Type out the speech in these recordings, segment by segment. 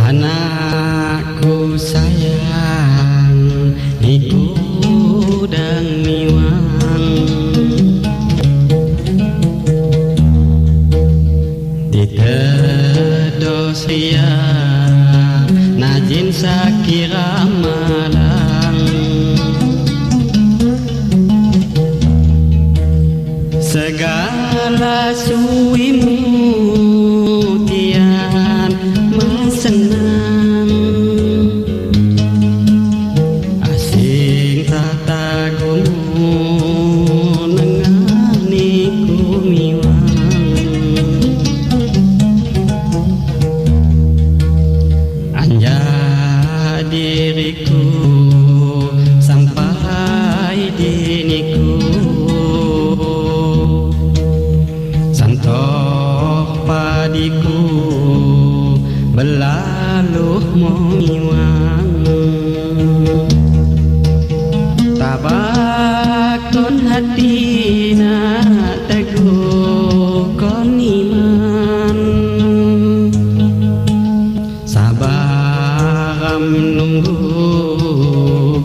Anakku sayang, iku dan miwang ditedos ria najin sakira malang segala suwimu tian masenang asing tatagumu nengani kumiwang anja diriku sampai diniku santoh padiku belaluh mengiwang tabakon hatina teguh kon iman sabaram nunggu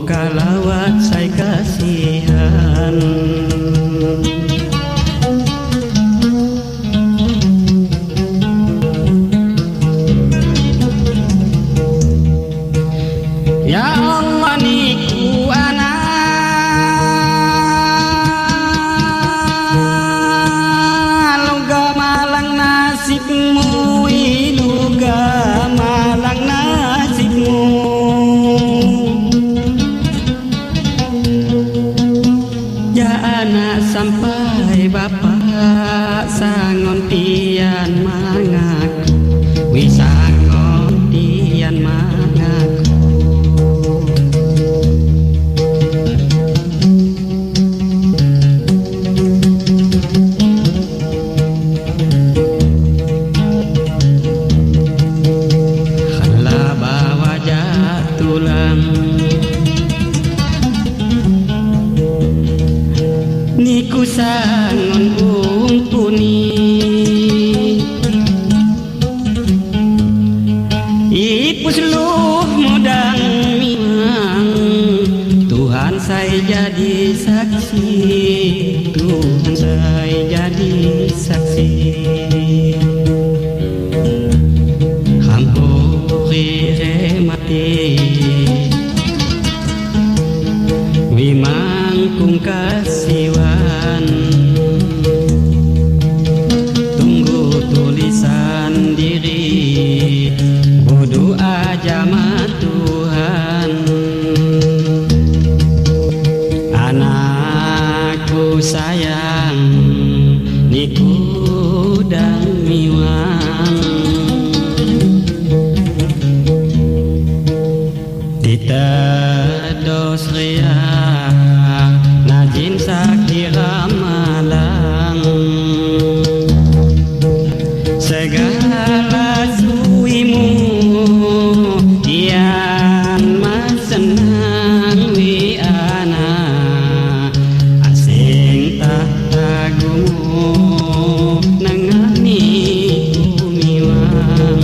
kalawat saya kasihan ya Allah niku luga malang nasibmu luga malang nasibmu ya anak sampai bapak sangon tian mangaku wisangon tian mangaku niku sangon umpuni ipus luh mudang miwang Tuhan saya jadi saksi Tuhan saya jadi saksi hampuri remati wimangkung kasiwan tunggu tulisan diri budu ajama Tuhan anakku sayang niku dan miwang ditedos ria najin sakira malang segala suwimu tian masenang wi ana asing tak tagumu nengani kumiwang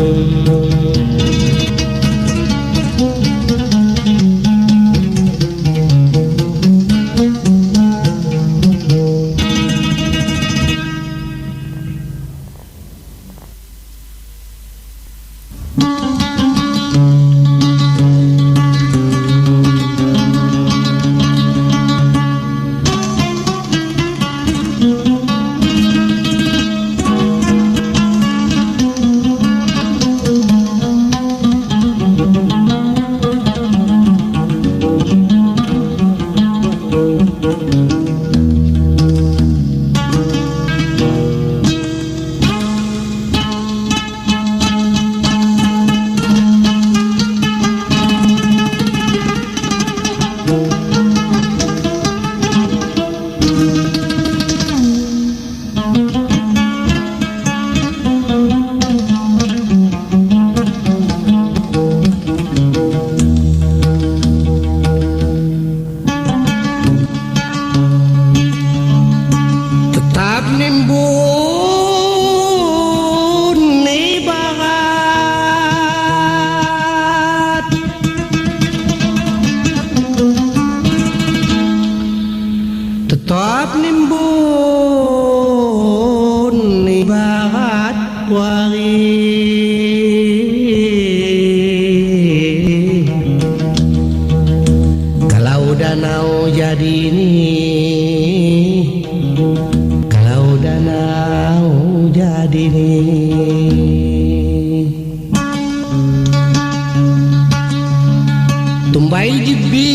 may jibi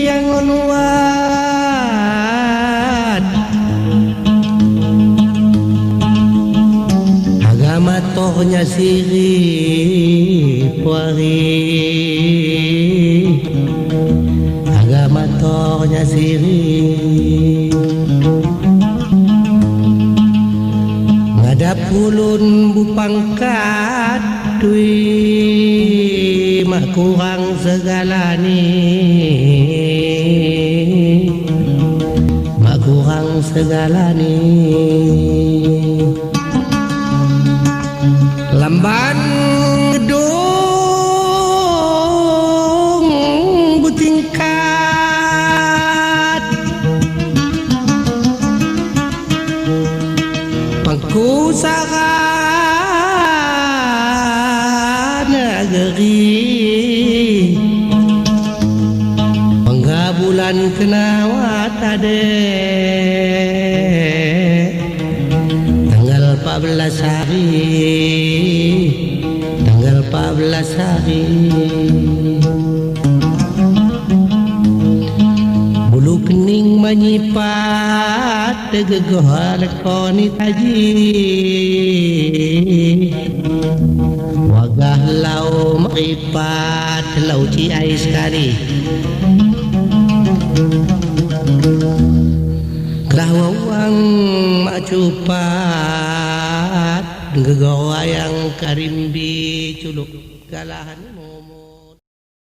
yang onuat agama tohnya siri puari agama tohnya siri pulun bupangkat dui mah kurang segalani mah kurang segalani lamban gedung butingkat pangku sara negeri penggabulan kenawat ade tanggal 14 hari bulu kening menyipat tegegoh lekoni taji wagah lau meripat lau ciai sekali kelawang mak cupat gegoh wayang karimbi culuk galahan momo